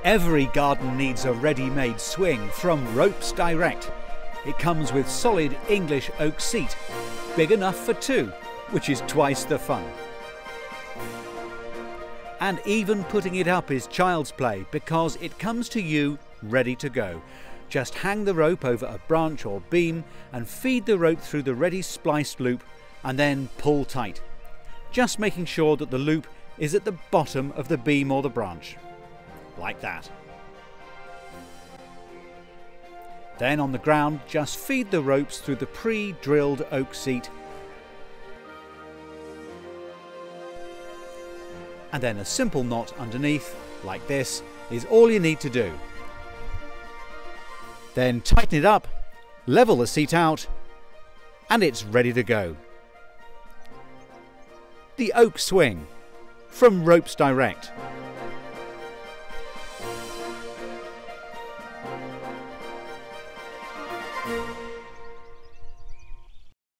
Every garden needs a ready-made swing from RopesDirect. It comes with solid English oak seat, big enough for two, which is twice the fun. And even putting it up is child's play because it comes to you ready to go. Just hang the rope over a branch or beam and feed the rope through the ready spliced loop and then pull tight, just making sure that the loop is at the bottom of the beam or the branch, like that. Then on the ground, just feed the ropes through the pre-drilled oak seat, and then a simple knot underneath, like this, is all you need to do. Then tighten it up, level the seat out, and it's ready to go. The oak swing from RopesDirect.